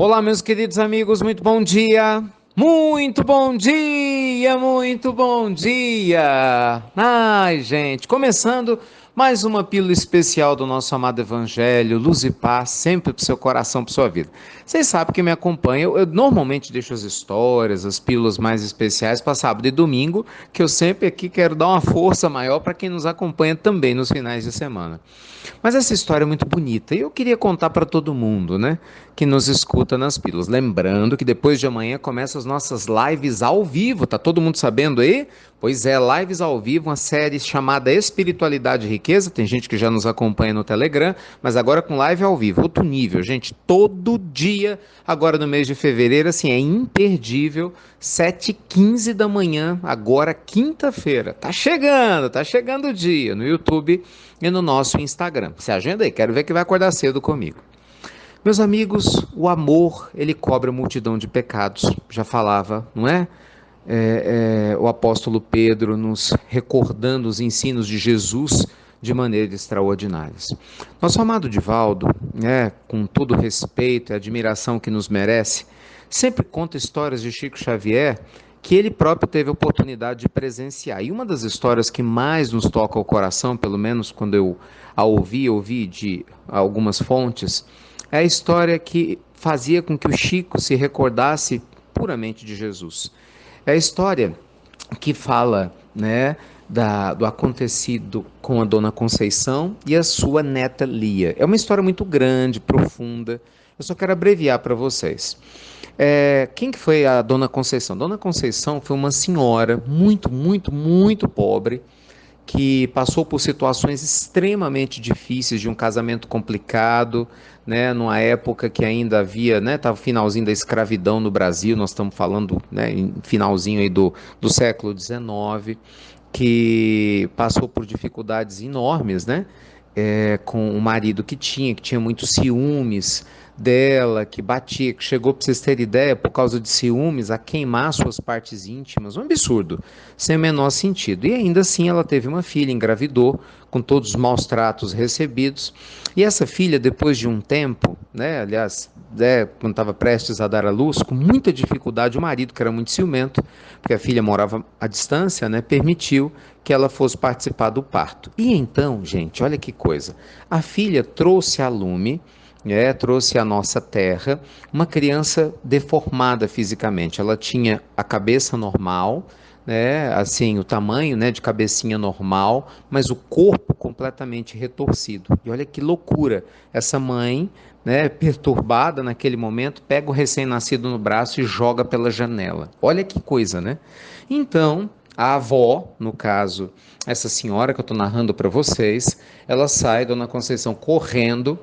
Olá, meus queridos amigos, muito bom dia! Muito bom dia, muito bom dia! Ai, gente, começando mais uma pílula especial do nosso amado Evangelho, luz e paz, sempre para o seu coração, para sua vida. Vocês sabem que me acompanham, eu normalmente deixo as histórias, as pílulas mais especiais para sábado e domingo, que eu sempre aqui quero dar uma força maior para quem nos acompanha também nos finais de semana. Mas essa história é muito bonita e eu queria contar para todo mundo, né, que nos escuta nas pílulas. Lembrando que depois de amanhã começam as nossas lives ao vivo, tá todo mundo sabendo aí? Pois é, lives ao vivo, uma série chamada Espiritualidade e Riqueza. Tem gente que já nos acompanha no Telegram, mas agora com live ao vivo, outro nível, gente, todo dia, agora no mês de fevereiro, assim, é imperdível, 7h15 da manhã, agora quinta-feira. Tá chegando o dia no YouTube e no nosso Instagram. Se agenda aí, quero ver que vai acordar cedo comigo. Meus amigos, o amor, ele cobre a multidão de pecados. Já falava, não é? O apóstolo Pedro nos recordando os ensinos de Jesus de maneira extraordinária. Nosso amado Divaldo, com todo o respeito e admiração que nos merece, sempre conta histórias de Chico Xavier que ele próprio teve a oportunidade de presenciar. E uma das histórias que mais nos toca ao coração, pelo menos quando eu a ouvi de algumas fontes, é a história que fazia com que o Chico se recordasse puramente de Jesus. É a história que fala, né, do acontecido com a Dona Conceição e a sua neta Lia. É uma história muito grande, profunda. Eu só quero abreviar para vocês. Quem que foi a Dona Conceição? Dona Conceição foi uma senhora muito, muito, muito pobre, que passou por situações extremamente difíceis de um casamento complicado, né, numa época que ainda havia, né, estava finalzinho da escravidão no Brasil, nós estamos falando, né, em finalzinho aí do século XIX, que passou por dificuldades enormes, né, com o marido que tinha muitos ciúmes dela, que batia, que chegou, para vocês terem ideia, por causa de ciúmes, a queimar suas partes íntimas, um absurdo, sem o menor sentido. E ainda assim ela teve uma filha, engravidou, com todos os maus tratos recebidos, e essa filha, depois de um tempo, né, aliás, quando estava prestes a dar à luz, com muita dificuldade, o marido, que era muito ciumento, porque a filha morava à distância, né, permitiu que ela fosse participar do parto. E então, gente, olha que coisa, a filha trouxe a lume, trouxe à nossa terra uma criança deformada fisicamente. Ela tinha a cabeça normal, né, assim, o tamanho, né, de cabecinha normal, mas o corpo completamente retorcido. E olha que loucura, essa mãe, né, perturbada naquele momento, pega o recém-nascido no braço e joga pela janela. Olha que coisa, né? Então, a avó, no caso, essa senhora que eu estou narrando para vocês, ela sai, Dona Conceição, correndo,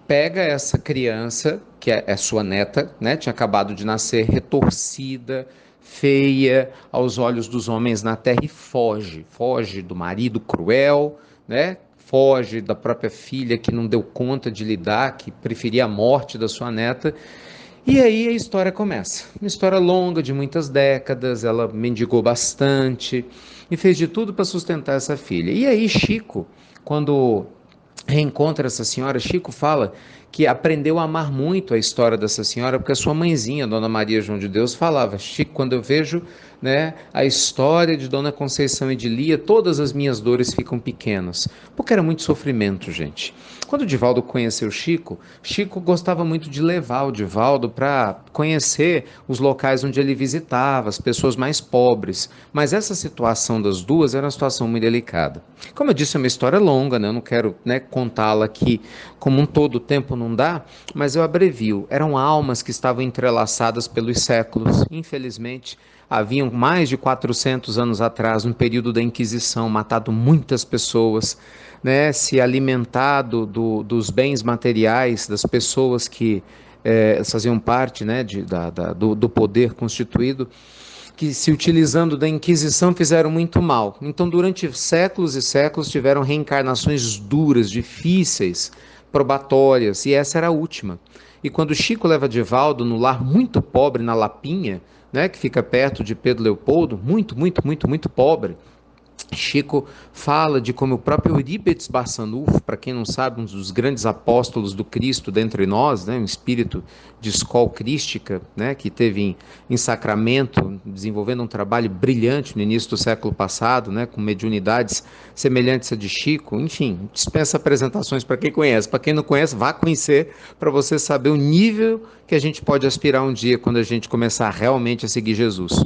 pega essa criança, que é sua neta, né? Tinha acabado de nascer, retorcida, feia, aos olhos dos homens na terra, e foge. Foge do marido cruel, né? Foge da própria filha que não deu conta de lidar, que preferia a morte da sua neta. E aí a história começa. Uma história longa, de muitas décadas, ela mendigou bastante e fez de tudo para sustentar essa filha. E aí Chico, quando reencontra essa senhora, Chico fala que aprendeu a amar muito a história dessa senhora, porque a sua mãezinha, Dona Maria João de Deus, falava: Chico, quando eu vejo, né, a história de Dona Conceição e de Lia, todas as minhas dores ficam pequenas, porque era muito sofrimento, gente. Quando o Divaldo conheceu Chico, Chico gostava muito de levar o Divaldo para conhecer os locais onde ele visitava, as pessoas mais pobres, mas essa situação das duas era uma situação muito delicada. Como eu disse, é uma história longa, né? Eu não quero, né, contá-la aqui como um todo, o tempo não dá, mas eu abrevio. Eram almas que estavam entrelaçadas pelos séculos. Infelizmente, haviam mais de 400 anos atrás, no período da Inquisição, matado muitas pessoas, né, se alimentado dos bens materiais das pessoas que faziam parte, né, do poder constituído, que, se utilizando da Inquisição, fizeram muito mal. Então, durante séculos e séculos, tiveram reencarnações duras, difíceis, probatórias, e essa era a última. E quando Chico leva Divaldo no lar muito pobre, na Lapinha, né, que fica perto de Pedro Leopoldo, muito, muito, muito, muito pobre, Chico fala de como o próprio Eurípides Barçanufo, para quem não sabe, um dos grandes apóstolos do Cristo dentre nós, né, um espírito de escola crística, né, que teve em Sacramento, desenvolvendo um trabalho brilhante no início do século passado, né, com mediunidades semelhantes a de Chico. Enfim, dispensa apresentações para quem conhece. Para quem não conhece, vá conhecer para você saber o nível que a gente pode aspirar um dia quando a gente começar realmente a seguir Jesus.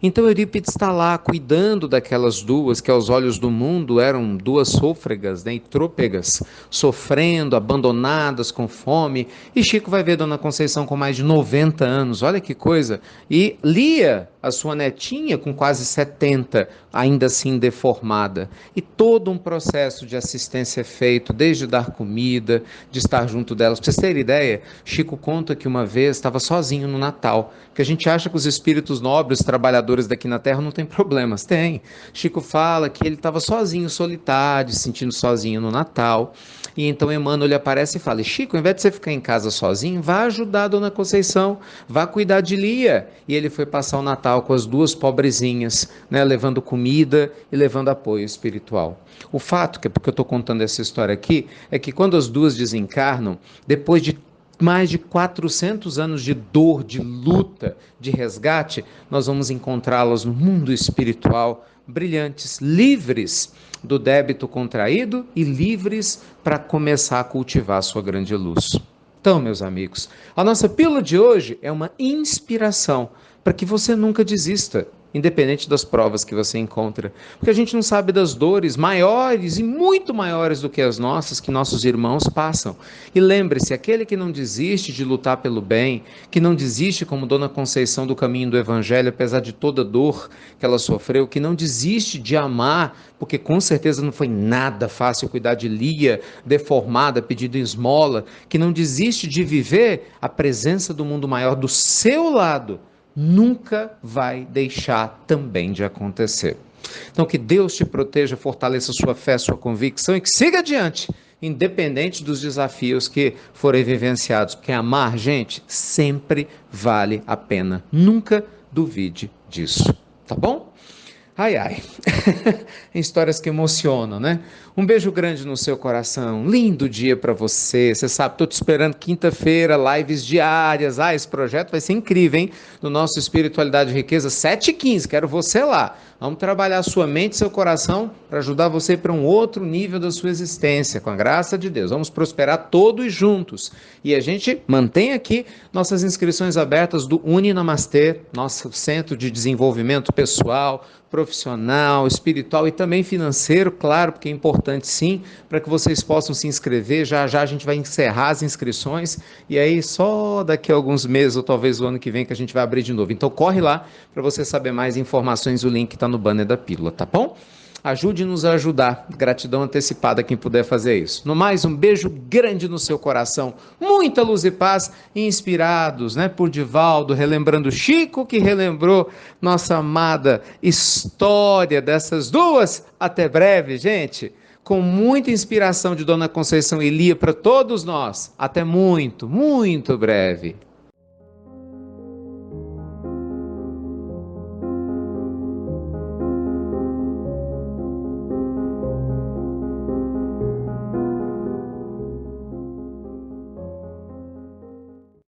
Então Eurípides está lá cuidando daquelas duas que aos olhos do mundo eram duas sôfregas, né, e trôpegas, sofrendo, abandonadas, com fome. E Chico vai ver Dona Conceição com mais de 90 anos, olha que coisa. E Lia, a sua netinha, com quase 70, ainda assim deformada. E todo um processo de assistência é feito, desde dar comida, de estar junto delas. Para vocês terem ideia, Chico conta que uma vez estava sozinho no Natal, que a gente acha que os espíritos nobres, trabalhadores daqui na Terra, não tem problemas. Tem. Chico fala que ele estava sozinho, solitário, se sentindo sozinho no Natal. E então Emmanuel aparece e fala: Chico, ao invés de você ficar em casa sozinho, vá ajudar a Dona Conceição, vá cuidar de Lia. E ele foi passar o Natal com as duas pobrezinhas, né, levando comida e levando apoio espiritual. O fato, que é porque eu estou contando essa história aqui, é que quando as duas desencarnam, depois de mais de 400 anos de dor, de luta, de resgate, nós vamos encontrá-las no mundo espiritual, brilhantes, livres do débito contraído e livres para começar a cultivar a sua grande luz. Então, meus amigos, a nossa pílula de hoje é uma inspiração para que você nunca desista, independente das provas que você encontra, porque a gente não sabe das dores maiores e muito maiores do que as nossas, que nossos irmãos passam. E lembre-se, aquele que não desiste de lutar pelo bem, que não desiste como Dona Conceição do caminho do Evangelho, apesar de toda dor que ela sofreu, que não desiste de amar, porque com certeza não foi nada fácil cuidar de Lia, deformada, pedindo esmola, que não desiste de viver a presença do mundo maior do seu lado, nunca vai deixar também de acontecer. Então, que Deus te proteja, fortaleça sua fé, sua convicção e que siga adiante, independente dos desafios que forem vivenciados. Porque amar, gente, sempre vale a pena. Nunca duvide disso, tá bom? Ai, ai. Histórias que emocionam, né? Um beijo grande no seu coração. Lindo dia para você. Você sabe, estou te esperando quinta-feira, lives diárias. Ah, esse projeto vai ser incrível, hein? No nosso Espiritualidade e Riqueza, 7h15. Quero você lá. Vamos trabalhar sua mente e seu coração para ajudar você para um outro nível da sua existência, com a graça de Deus. Vamos prosperar todos juntos. E a gente mantém aqui nossas inscrições abertas do Uninamastê, nosso centro de desenvolvimento pessoal, profissional, espiritual e também financeiro, claro, porque é importante sim, para que vocês possam se inscrever. Já já a gente vai encerrar as inscrições e aí só daqui a alguns meses ou talvez o ano que vem que a gente vai abrir de novo. Então corre lá para você saber mais informações, o link está no banner da pílula, tá bom? Ajude-nos a ajudar. Gratidão antecipada a quem puder fazer isso. No mais, um beijo grande no seu coração. Muita luz e paz, inspirados, né, por Divaldo, relembrando Chico, que relembrou nossa amada história dessas duas. Até breve, gente. Com muita inspiração de Dona Conceição e Lia para todos nós. Até muito, muito breve.